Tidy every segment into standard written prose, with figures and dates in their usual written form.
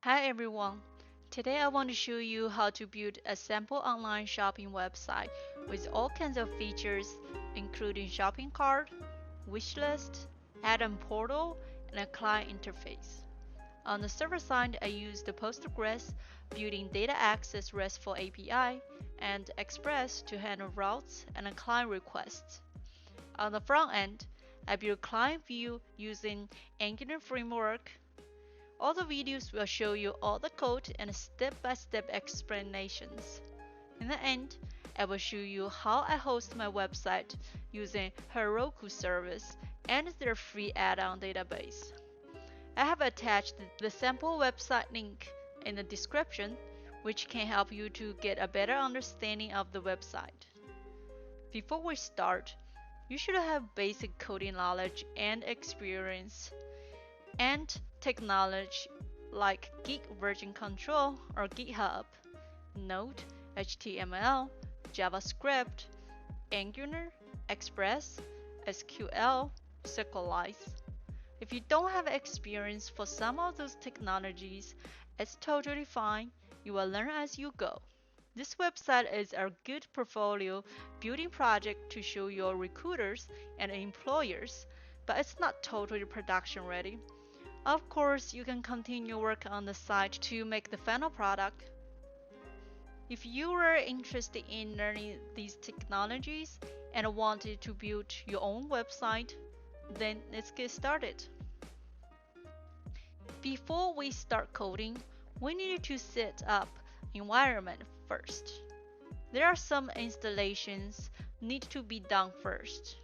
Hi everyone. Today I want to show you how to build a simple online shopping website with all kinds of features including shopping cart, wish list, add-on portal, and a client interface. On the server side, I use the Postgres building data access RESTful API and Express to handle routes and client requests. On the front end, I build client view using Angular framework. All the videos will show you all the code and step-by-step explanations. In the end, I will show you how I host my website using Heroku service and their free add-on database. I have attached the sample website link in the description, which can help you to get a better understanding of the website. Before we start, you should have basic coding knowledge and experience and technology like Git version control or GitHub, Node, HTML, JavaScript, Angular, Express, SQL, Sequelize. If you don't have experience for some of those technologies, it's totally fine. You will learn as you go. This website is a good portfolio building project to show your recruiters and employers, but it's not totally production ready. Of course, you can continue work on the site to make the final product. If you are interested in learning these technologies and wanted to build your own website, then let's get started. Before we start coding, we need to set up environment first. There are some installations need to be done first.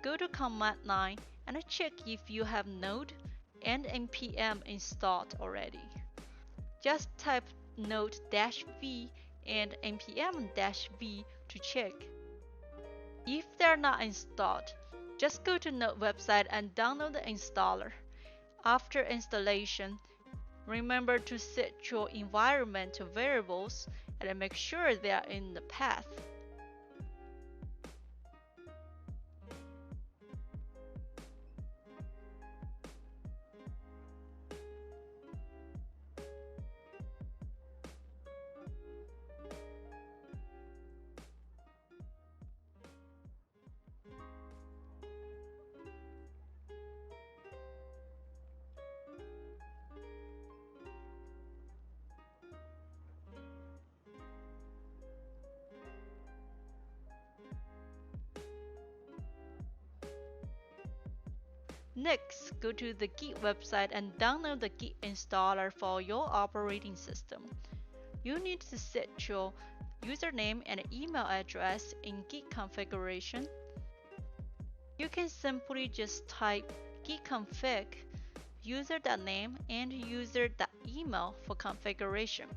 Go to command line and check if you have Node and npm installed already. Just type node-v and npm-v to check. If they're not installed, just go to Node website and download the installer. After installation, remember to set your environment variables and make sure they are in the path. Next, go to the Git website and download the Git installer for your operating system. You need to set your username and email address in Git configuration. You can simply just type gitconfig user.name and user.email for configuration.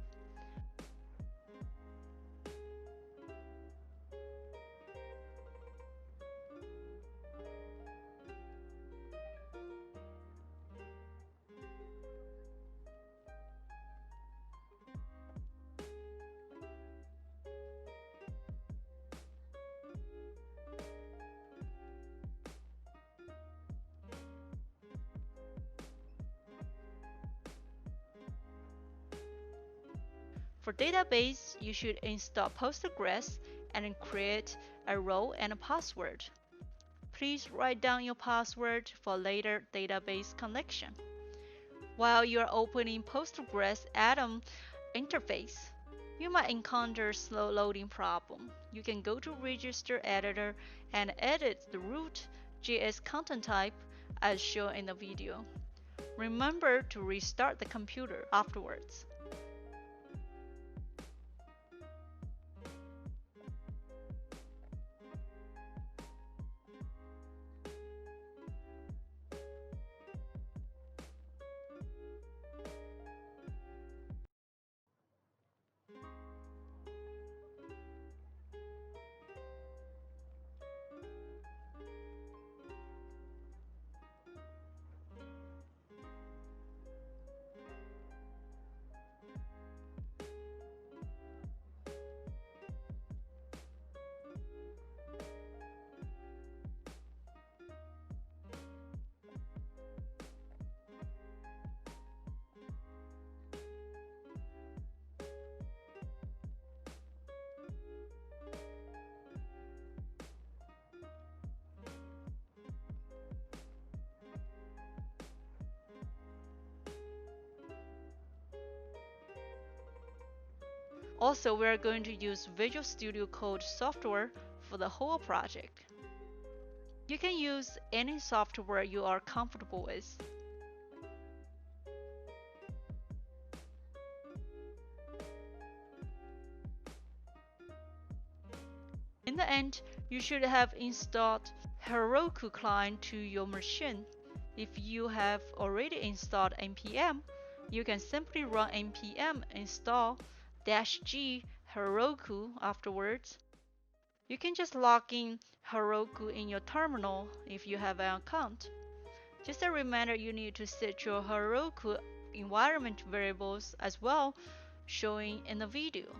For database, you should install Postgres and create a role and a password. Please write down your password for later database connection. While you are opening Postgres add-on interface, you might encounter slow loading problem. You can go to register editor and edit the root JS content type as shown in the video. Remember to restart the computer afterwards. Also, we are going to use Visual Studio Code software for the whole project. You can use any software you are comfortable with. In the end, you should have installed Heroku Client to your machine. If you have already installed npm, you can simply run npm install -g Heroku afterwards. You can just log in Heroku in your terminal if you have an account. Just a reminder, you need to set your Heroku environment variables as well, showing in the video.